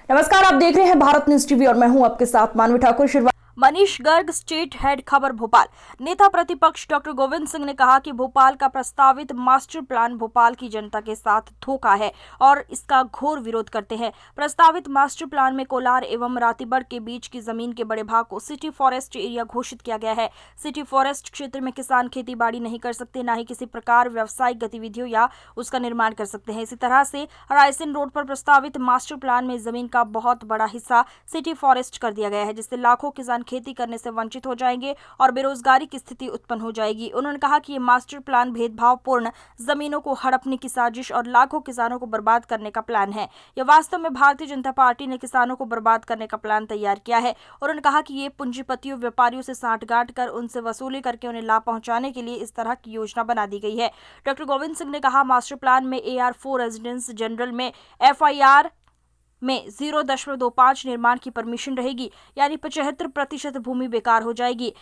नमस्कार, आप देख रहे हैं भारत न्यूज टीवी और मैं हूं आपके साथ मानवी ठाकुर। मनीष गर्ग, स्टेट हेड, खबर भोपाल। नेता प्रतिपक्ष डॉक्टर गोविंद सिंह ने कहा कि भोपाल का प्रस्तावित मास्टर प्लान भोपाल की जनता के साथ धोखा है और इसका घोर विरोध करते हैं। प्रस्तावित मास्टर प्लान में कोलार एवं रातीबड़ के बीच की जमीन के बड़े भाग को सिटी फॉरेस्ट एरिया घोषित किया गया है। सिटी फॉरेस्ट क्षेत्र में किसान खेती बाड़ी नहीं कर सकते, न ही किसी प्रकार व्यावसायिक गतिविधियों या उसका निर्माण कर सकते हैं। इसी तरह से रायसेन रोड पर प्रस्तावित मास्टर प्लान में जमीन का बहुत बड़ा हिस्सा सिटी फॉरेस्ट कर दिया गया है, जिससे लाखों किसान खेती करने से वंचित हो जाएंगे और बेरोजगारी की स्थिति उत्पन्न हो जाएगी। उन्होंने कहा कि ये मास्टर प्लान भेदभावपूर्ण, जमीनों को हड़पने की साजिश और लाखों किसानों को बर्बाद करने का प्लान है। यह वास्तव में भारतीय जनता पार्टी ने किसानों को बर्बाद करने का प्लान तैयार किया है। उन्होंने कहा कि ये पूंजीपतियों, व्यापारियों से साठगांठ कर उनसे वसूली करके उन्हें लाभ पहुंचाने के लिए इस तरह की योजना बना दी गई है। डॉक्टर गोविंद सिंह ने कहा, मास्टर प्लान में AR4 रेजिडेंस जनरल में FIR में 0.25 निर्माण की परमिशन रहेगी, यानी 75% भूमि बेकार हो जाएगी।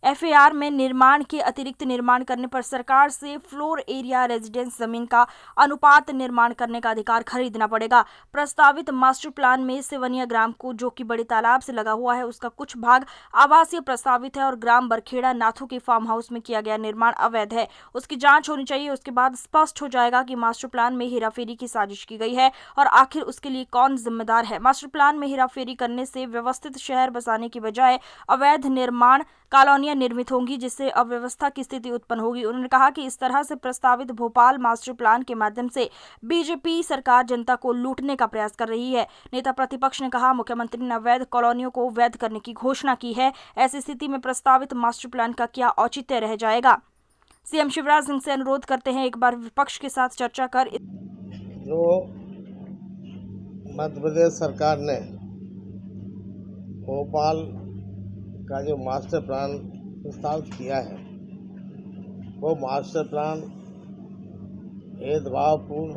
FAR में निर्माण के अतिरिक्त निर्माण करने पर सरकार से फ्लोर एरिया रेजिडेंस जमीन का अनुपात निर्माण करने का अधिकार खरीदना पड़ेगा। प्रस्तावित मास्टर प्लान में सेवनिया ग्राम को, जो कि बड़े तालाब से लगा हुआ है, उसका कुछ भाग आवासीय प्रस्तावित है और ग्राम बरखेड़ा नाथू के फार्म हाउस में किया गया निर्माण अवैध है। उसकी जांच होनी चाहिए। उसके बाद स्पष्ट हो जाएगा कि मास्टर प्लान में हेराफेरी की साजिश की गई है और आखिर उसके लिए कौन जिम्मेदार है। मास्टर प्लान में हेराफेरी करने से व्यवस्थित शहर बसाने की बजाय अवैध निर्माण कॉलोनियां निर्मित होंगी, जिससे अव्यवस्था की स्थिति उत्पन्न होगी। उन्होंने कहा कि इस तरह से प्रस्तावित भोपाल मास्टर प्लान के माध्यम से बीजेपी सरकार जनता को लूटने का प्रयास कर रही है। नेता प्रतिपक्ष ने कहा, मुख्यमंत्री ने अवैध कॉलोनियों को वैध करने की घोषणा की है। ऐसी स्थिति में प्रस्तावित मास्टर प्लान का क्या औचित्य रह जाएगा। सीएम शिवराज सिंह से अनुरोध करते हैं, एक बार विपक्ष के साथ चर्चा कर जो मध्य प्रदेश सरकार ने भोपाल का जो मास्टर प्लान प्रस्तावित किया है, वो मास्टर प्लान भेदभावपूर्ण,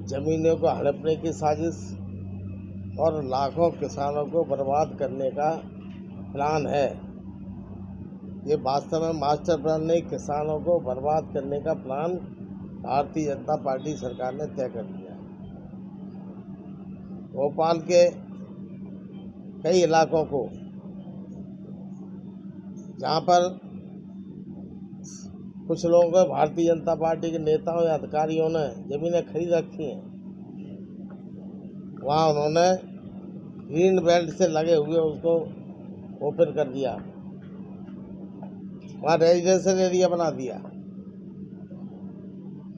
जमीनों को हड़पने की साजिश और लाखों किसानों को बर्बाद करने का प्लान है। ये वास्तव में मास्टर प्लान नहीं, किसानों को बर्बाद करने का प्लान भारतीय जनता पार्टी सरकार ने तय कर दिया है। भोपाल के कई इलाकों को, जहाँ पर कुछ लोगों को भारतीय जनता पार्टी के नेताओं या अधिकारियों ने जमीनें खरीद रखी हैं, वहाँ उन्होंने ग्रीन बेल्ट से लगे हुए उसको ओपन कर दिया, वहाँ रेजिडेंशियल एरिया बना दिया।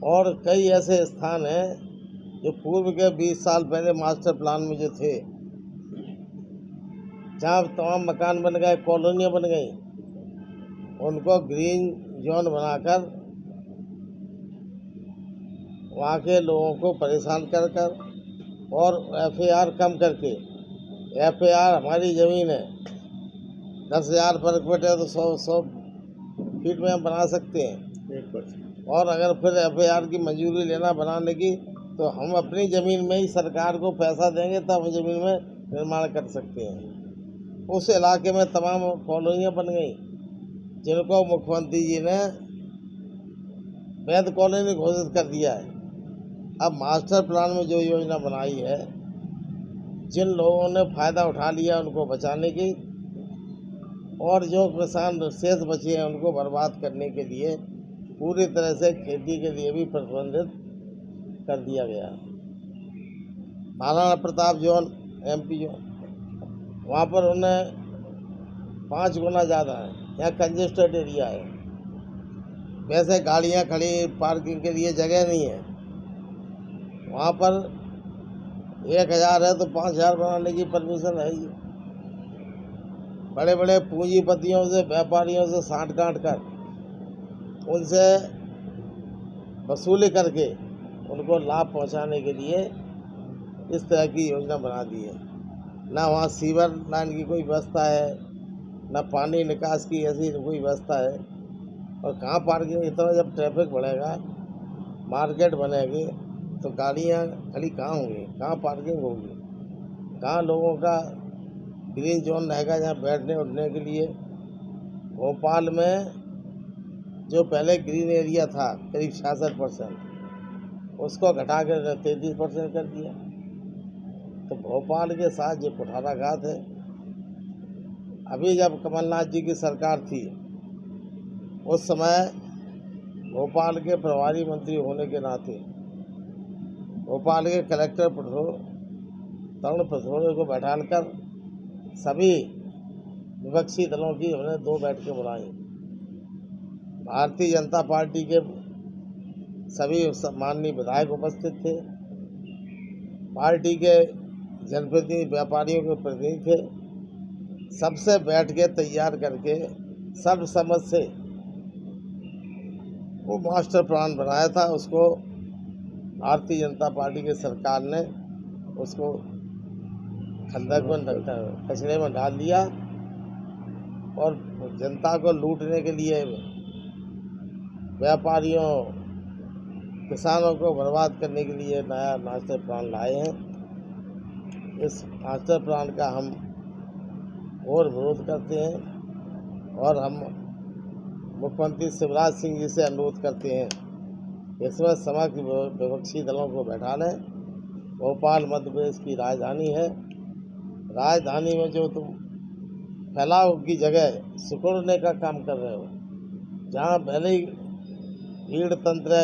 और कई ऐसे स्थान हैं जो पूर्व के 20 साल पहले मास्टर प्लान में जो थे, जहाँ तमाम मकान बन गए, कॉलोनियाँ बन गई, उनको ग्रीन जोन बनाकर वहाँ के लोगों को परेशान कर और FAR कम करके, FAR हमारी ज़मीन है 10,000 वर्ग फुट है तो 100 फीट में हम बना सकते हैं। और अगर फिर FAR की मंजूरी लेना बनाने की, तो हम अपनी ज़मीन में ही सरकार को पैसा देंगे, तब हम ज़मीन में निर्माण कर सकते हैं। उस इलाके में तमाम कॉलोनियाँ बन गई, जिनको मुख्यमंत्री जी ने वैध कॉलोनी घोषित कर दिया है। अब मास्टर प्लान में जो योजना बनाई है, जिन लोगों ने फ़ायदा उठा लिया उनको बचाने की, और जो किसान शेष बचे हैं उनको बर्बाद करने के लिए पूरी तरह से खेती के लिए भी प्रतिबंधित कर दिया गया। Maharana Pratap zone, MP zone, वहाँ पर उन्हें 5 गुना ज़्यादा है, यहाँ कंजेस्टेड एरिया है। वैसे गाड़ियाँ खड़ी पार्किंग के लिए जगह नहीं है। वहाँ पर 1,000 है तो 5,000 बनाने की परमिशन है ही। बड़े बड़े पूंजीपतियों से, व्यापारियों से साठगांठ कर उनसे वसूली करके उनको लाभ पहुंचाने के लिए इस तरह की योजना बना दी है। ना वहाँ सीवर लाइन की कोई व्यवस्था है, ना पानी निकास की ऐसी कोई व्यवस्था है। और कहाँ पार्किंग, इतना जब ट्रैफिक बढ़ेगा, मार्केट बनेगी, तो गाड़ियाँ खड़ी कहाँ होंगी, कहाँ पार्किंग होगी, कहाँ लोगों का ग्रीन जोन रहेगा जहाँ बैठने उठने के लिए। भोपाल में जो पहले ग्रीन एरिया था करीब 66%, उसको घटा कर 33% कर दिया। तो भोपाल के साथ जो कुठाराघात है, अभी जब कमलनाथ जी की सरकार थी उस समय भोपाल के प्रभारी मंत्री होने के नाते भोपाल के कलेक्टर तरुण पिथोड़े को बैठाकर सभी विपक्षी दलों की हमने 2 बैठकें बुलाई। भारतीय जनता पार्टी के सभी माननीय विधायक उपस्थित थे, पार्टी के जनप्रतिनिधि, व्यापारियों के प्रतिनिधि थे। सबसे बैठ के तैयार करके सर्वसम्मत से वो मास्टर प्लान बनाया था। उसको भारतीय जनता पार्टी की सरकार ने उसको खंडक में कचरे में डाल दिया और जनता को लूटने के लिए, व्यापारियों, किसानों को बर्बाद करने के लिए नया मास्टर प्लान लाए हैं। इस मास्टर प्लान का हम और विरोध करते हैं और हम मुख्यमंत्री शिवराज सिंह जी से अनुरोध करते हैं इसमें समस्त विपक्षी दलों को बैठा लें। भोपाल मध्य प्रदेश की राजधानी है। राजधानी में जो तुम फैलाव की जगह सिकुड़ने का काम कर रहे हो, जहाँ पहले ही भीड़ तंत्र है,